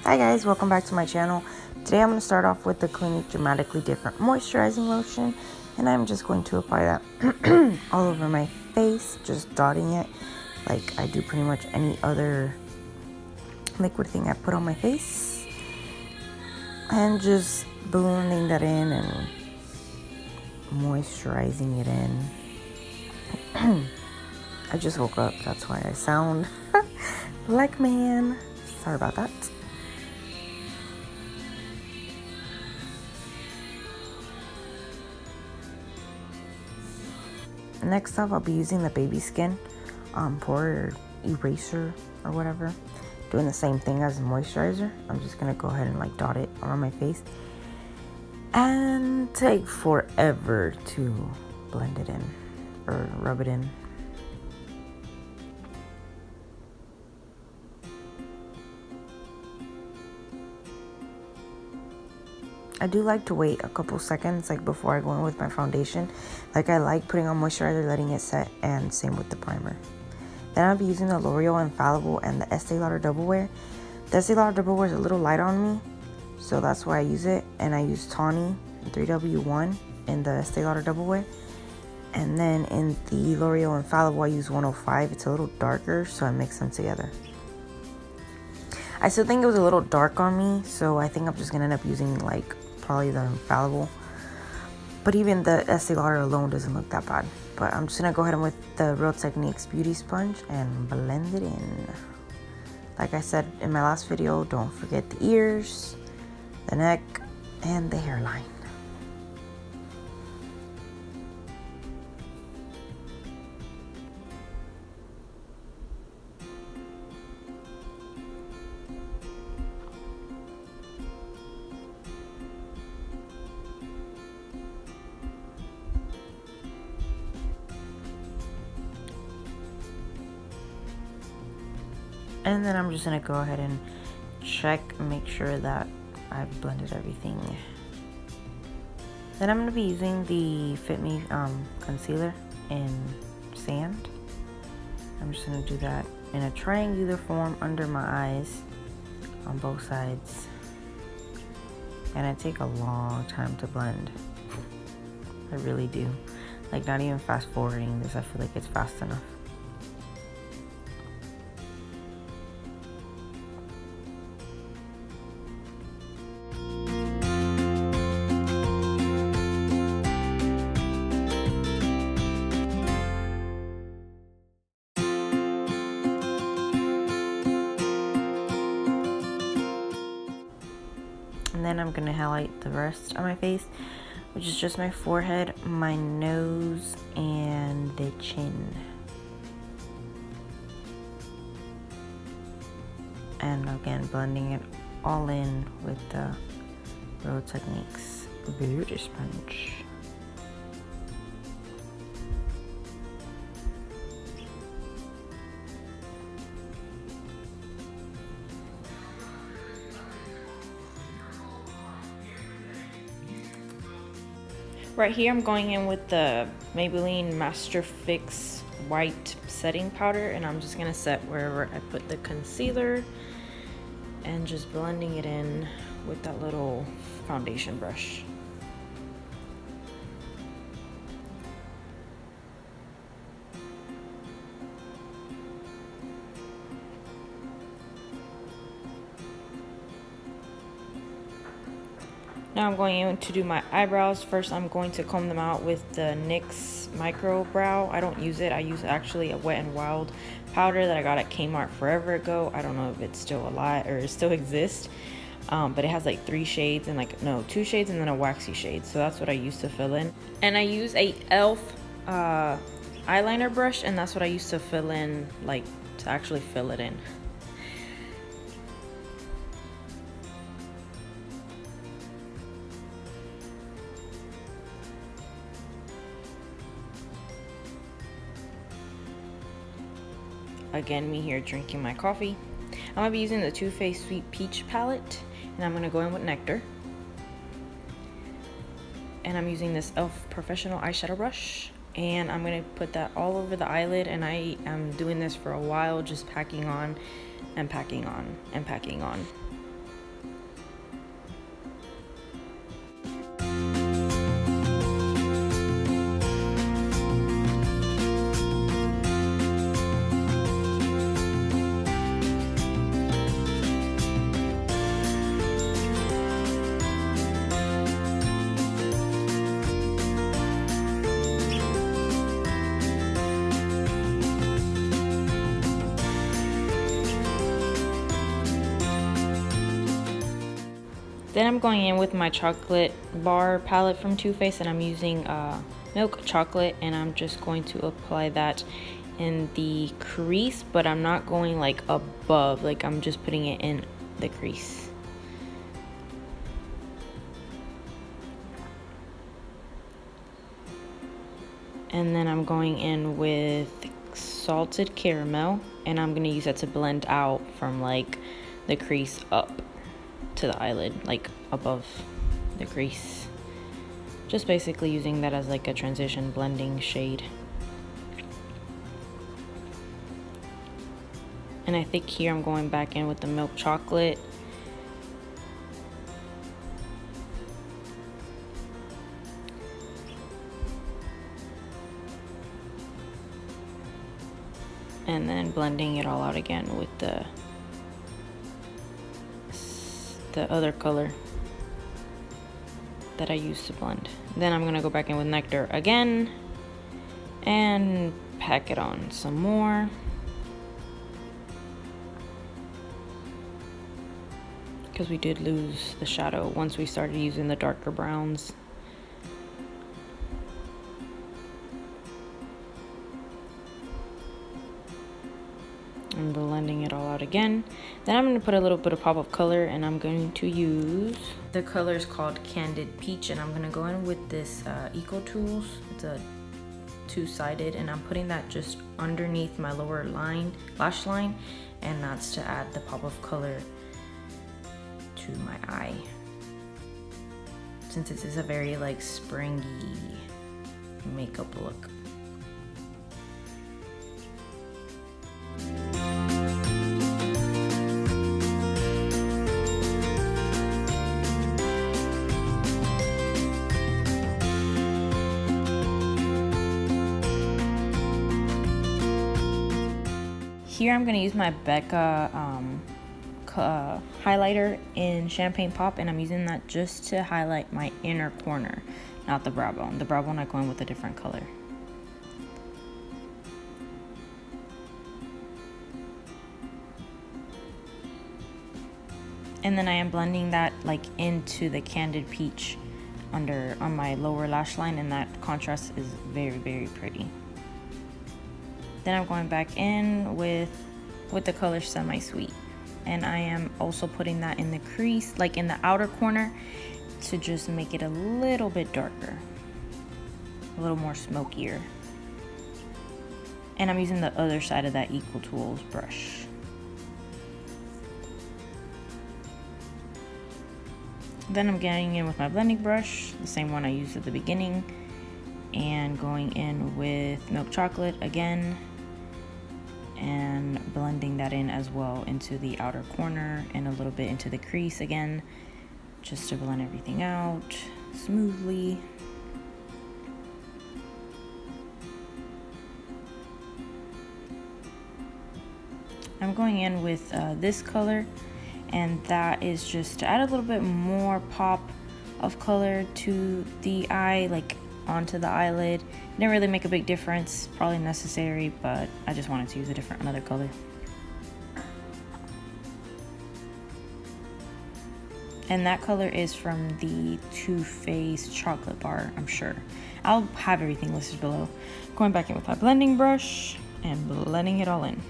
Hi guys, welcome back to my channel. Today I'm going to start off with the Clinique Dramatically Different Moisturizing Lotion, and I'm just going to apply that all over my face, just dotting it like I do pretty much any other liquid thing I put on my face, and just blending that in and moisturizing it in. I just woke up, that's why I sound like man. Sorry about that. Next up, I'll be using the Baby Skin pore eraser or whatever. Doing the same thing as the moisturizer. I'm just gonna go ahead and like dot it around my face. And take forever to blend it in or rub it in. I do like to wait a couple seconds like before I go in with my foundation. Like I like putting on moisturizer, letting it set, and same with the primer. Then I'll be using the L'Oreal Infallible and the Estee Lauder Double Wear. The Estee Lauder Double Wear is a little light on me, so that's why I use it. And I use Tawny 3W1 in the Estee Lauder Double Wear. And then in the L'Oreal Infallible, I use 105. It's a little darker, so I mix them together. I still think it was a little dark on me, so I think I'm just gonna end up using like probably the Infallible. But even the Estee Lauder alone doesn't look that bad. But I'm just gonna go ahead and with the Real Techniques Beauty Sponge and blend it in. Like I said in my last video, don't forget the ears, the neck, and the hairline. And then I'm just gonna go ahead and check, make sure that I've blended everything. Then I'm gonna be using the Fit Me concealer in Sand. I'm just gonna do that in a triangular form under my eyes on both sides. And I take a long time to blend. I really do. Like not even fast forwarding this, I feel like it's fast enough. And then I'm gonna highlight the rest of my face, which is just my forehead, my nose, and the chin. And again, blending it all in with the Real Techniques Beauty Sponge. Right here I'm going in with the Maybelline Master Fix White Setting Powder, and I'm just going to set wherever I put the concealer and just blending it in with that little foundation brush. Now I'm going in to do my eyebrows. First I'm going to comb them out with the NYX Micro Brow. I don't use it. I use actually a Wet n Wild powder that I got at Kmart forever ago. I don't know if it's still alive or it still exists. But it has like 3 shades and like, no, 2 shades and then a waxy shade. So that's what I use to fill in. And I use a e.l.f. eyeliner brush, and that's what I use to fill in, like to actually fill it in. Again, me here drinking my coffee. I'm gonna be using the Too Faced Sweet Peach palette, and I'm gonna go in with Nectar. And I'm using this e.l.f. Professional eyeshadow brush, and I'm gonna put that all over the eyelid, and I am doing this for a while, just packing on and packing on and packing on. Then I'm going in with my chocolate bar palette from Too Faced, and I'm using milk chocolate, and I'm just going to apply that in the crease, but I'm not going like above, like I'm just putting it in the crease. And then I'm going in with salted caramel, and I'm gonna use that to blend out from like the crease up to the eyelid, like above the crease. Just basically using that as like a transition blending shade. And I think here I'm going back in with the milk chocolate. And then blending it all out again with the other color that I used to blend. Then I'm gonna go back in with Nectar again and pack it on some more. Because we did lose the shadow once we started using the darker browns. I'm blending it all out again. Then I'm going to put a little bit of pop of color, and I'm going to use the color is called Candid Peach, and I'm going to go in with this Eco Tools. It's a two-sided, and I'm putting that just underneath my lower lash line, and that's to add the pop of color to my eye, since this is a very like springy makeup look. Here I'm going to use my Becca highlighter in Champagne Pop, and I'm using that just to highlight my inner corner, not the brow bone. The brow bone I'm going with a different color. And then I am blending that like into the Candid Peach on my lower lash line, and that contrast is very, very pretty. Then I'm going back in with the color Semi Sweet, and I am also putting that in the crease, like in the outer corner, to just make it a little bit darker, a little more smokier. And I'm using the other side of that Eco Tools brush. Then I'm getting in with my blending brush, the same one I used at the beginning, and going in with milk chocolate again, and blending that in as well into the outer corner and a little bit into the crease again, just to blend everything out smoothly. I'm going in with this color, and that is just to add a little bit more pop of color to the eye, like onto the eyelid. It didn't really make a big difference, probably necessary, but I just wanted to use another color. And that color is from the Too Faced chocolate bar, I'm sure. I'll have everything listed below. Going back in with my blending brush and blending it all in.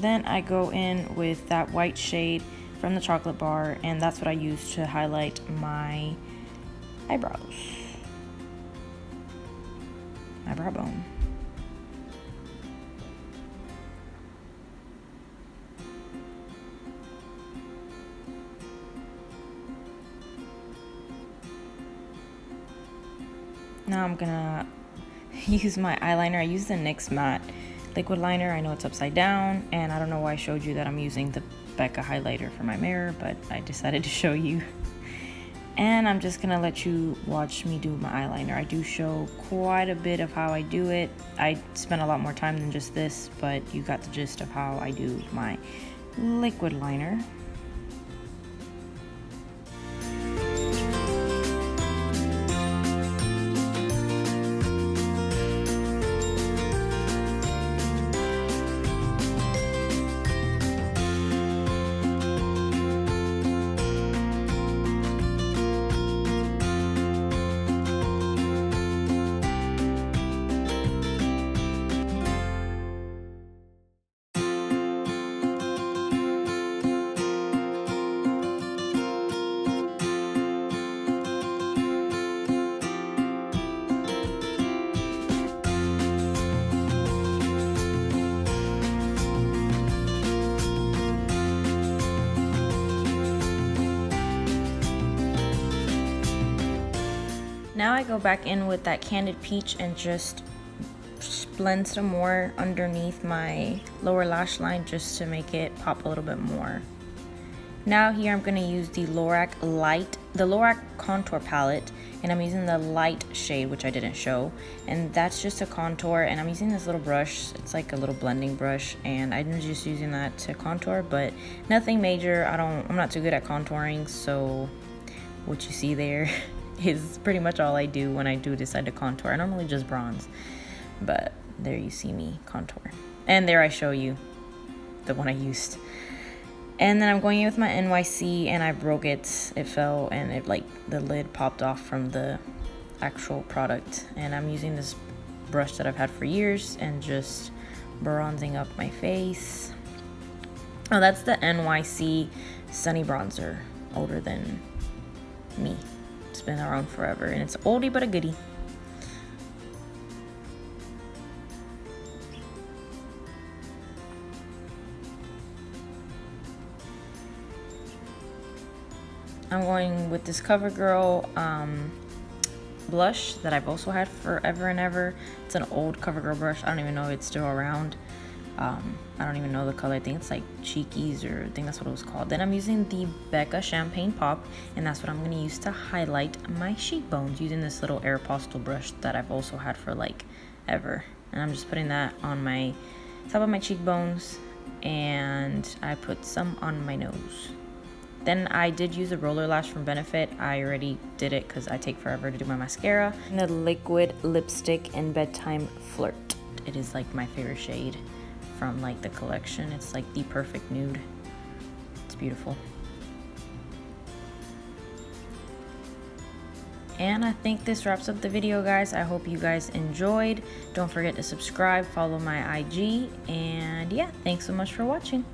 Then I go in with that white shade from the chocolate bar, and that's what I use to highlight my eyebrows, my brow bone. Now I'm gonna use my eyeliner. I use the NYX Matte liquid liner. I know it's upside down, and I don't know why I showed you that I'm using the Becca highlighter for my mirror, but I decided to show you. And I'm just gonna let you watch me do my eyeliner. I do show quite a bit of how I do it. I spent a lot more time than just this, but you got the gist of how I do my liquid liner. Now I go back in with that Candid Peach and just blend some more underneath my lower lash line just to make it pop a little bit more. Now here I'm going to use the Lorac contour palette, and I'm using the light shade, which I didn't show, and that's just a contour, and I'm using this little brush. It's like a little blending brush, and I'm just using that to contour, but nothing major. I'm not too good at contouring, so what you see there is pretty much all I do when I do decide to contour. I normally just bronze, but there you see me contour, and there I show you the one I used. And then I'm going in with my NYC, and I broke it. It fell, and it like the lid popped off from the actual product. And I'm using this brush that I've had for years and just bronzing up my face. Oh, that's the NYC Sunny Bronzer, older than me. It's been around forever, and it's oldie but a goodie. I'm going with this CoverGirl blush that I've also had forever and ever. It's an old CoverGirl brush. I don't even know if it's still around. I don't even know the color. I think it's like Cheekies, or I think that's what it was called. Then I'm using the Becca Champagne Pop, and that's what I'm going to use to highlight my cheekbones using this little Aeropostale brush that I've also had for like ever. And I'm just putting that on my top of my cheekbones, and I put some on my nose. Then I did use a roller lash from Benefit. I already did it because I take forever to do my mascara. And the liquid lipstick in Bedtime Flirt. It is like my favorite shade from like the collection. It's like the perfect nude. It's beautiful. And I think this wraps up the video, guys. I hope you guys enjoyed. Don't forget to subscribe, follow my IG, and yeah, thanks so much for watching.